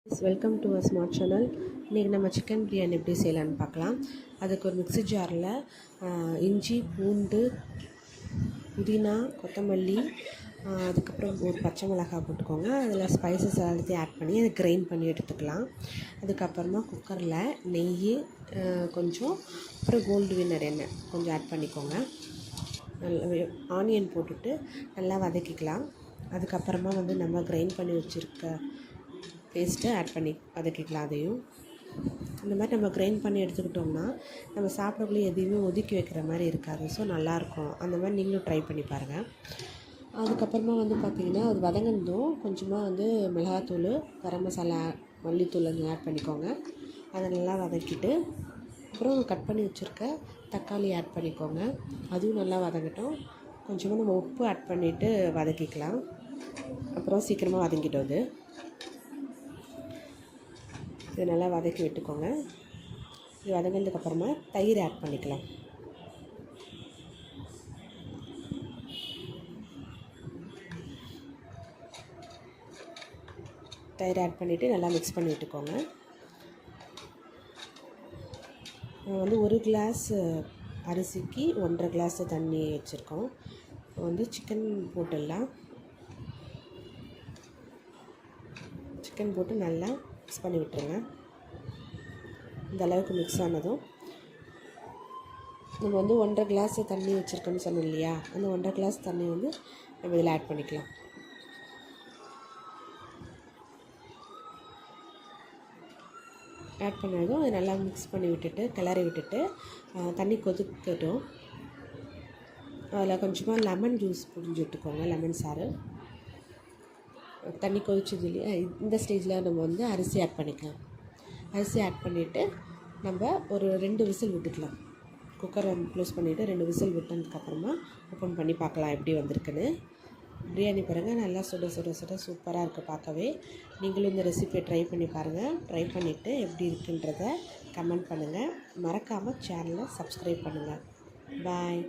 Welcome to a smart channel. இன்றைக்கி நம்ம chicken biryani எப்படி செய்யலான்னு பார்க்கலாம். அதுக்கு ஒரு மிக்ஸி ஜாரில் இஞ்சி, பூண்டு, புதினா, கொத்தமல்லி, அதுக்கப்புறம் ஒரு பச்சை மிளகாய் போட்டுக்கோங்க. அதில் ஸ்பைசஸ் எல்லாத்தையும் ஆட் பண்ணி அதை கிரைண்ட் பண்ணி எடுத்துக்கலாம். அதுக்கப்புறமா குக்கரில் நெய் கொஞ்சம், அப்புறம் கோல்டு வின்னர் எண்ணெய் கொஞ்சம் ஆட் பண்ணிக்கோங்க. ஆனியன் போட்டுட்டு நல்லா வதக்கிக்கலாம். அதுக்கப்புறமா நம்ம கிரைண்ட் பண்ணி வச்சுருக்க பேஸ்ட்டு ஆட் பண்ணி வதக்கிக்கலாம். அதையும் இந்த மாதிரி நம்ம கிரைண்ட் பண்ணி எடுத்துக்கிட்டோம்னா நம்ம சாப்பிடக்குள்ளே எதையுமே ஒதுக்கி வைக்கிற மாதிரி இருக்காது. ஸோ நல்லாயிருக்கும். அந்த மாதிரி நீங்களும் ட்ரை பண்ணி பாருங்கள். அதுக்கப்புறமா பார்த்திங்கன்னா அது வதங்கினதும் கொஞ்சமாக மிளகாத்தூள், கரம் மசாலா, மல்லித்தூள் ஆட் பண்ணிக்கோங்க. அதை நல்லா வதக்கிட்டு அப்புறம் கட் பண்ணி வச்சுருக்க தக்காளி ஆட் பண்ணிக்கோங்க. அதுவும் நல்லா வதங்கட்டும். கொஞ்சமாக நம்ம உப்பு ஆட் பண்ணிவிட்டு வதக்கிக்கலாம். அப்புறம் சீக்கிரமாக வதங்கிட்டோம். இது நல்லா வதக்கி விட்டுக்கோங்க. இது வதங்கினதுக்கப்புறமா தயிர் ஆட் பண்ணிக்கலாம். தயிர் ஆட் பண்ணிவிட்டு நல்லா மிக்ஸ் பண்ணி விட்டுக்கோங்க. ஒரு கிளாஸ் அரிசிக்கு 1.5 கிளாஸ் தண்ணி வச்சுருக்கோம். சிக்கன் போட்டுடலாம். சிக்கன் போட்டு நல்லா மிக்ஸ் பண்ணி விட்டுருங்க. இந்த அளவுக்கு மிக்ஸ் ஆனதும் நம்ம 1.5 கிளாஸ் தண்ணி வச்சுருக்கோன்னு சொன்னோம் இல்லையா, அந்த 1.5 கிளாஸ் தண்ணி நம்ம இதில் ஆட் பண்ணிக்கலாம். ஆட் பண்ணதும் அதை நல்லா மிக்ஸ் பண்ணி விட்டுட்டு கிளறி விட்டுட்டு தண்ணி கொதிக்கட்டும். அதில் கொஞ்சமாக லெமன் ஜூஸ் புழிஞ்சு விட்டுக்கோங்க. லெமன் சாறு தண்ணி கொதிச்சது இல்லையா, இந்த ஸ்டேஜில் நம்ம அரிசி ஆட் பண்ணிக்கலாம். அரிசி ஆட் பண்ணிவிட்டு நம்ம ஒரு 2 விசில் விட்டுக்கலாம். குக்கரை க்ளோஸ் பண்ணிவிட்டு 2 விசில் விட்டதுக்கப்புறமா ஓப்பன் பண்ணி பார்க்கலாம் எப்படி வந்திருக்குன்னு. பிரியாணி பாருங்கள், நல்லா சுட சுட சுட சூப்பராக இருக்குது பார்க்கவே. நீங்களும் இந்த ரெசிபியை ட்ரை பண்ணி பாருங்கள். ட்ரை பண்ணிவிட்டு எப்படி இருக்குன்றதை கமெண்ட் பண்ணுங்கள். மறக்காமல் சேனலை சப்ஸ்கிரைப் பண்ணுங்கள். பாய்.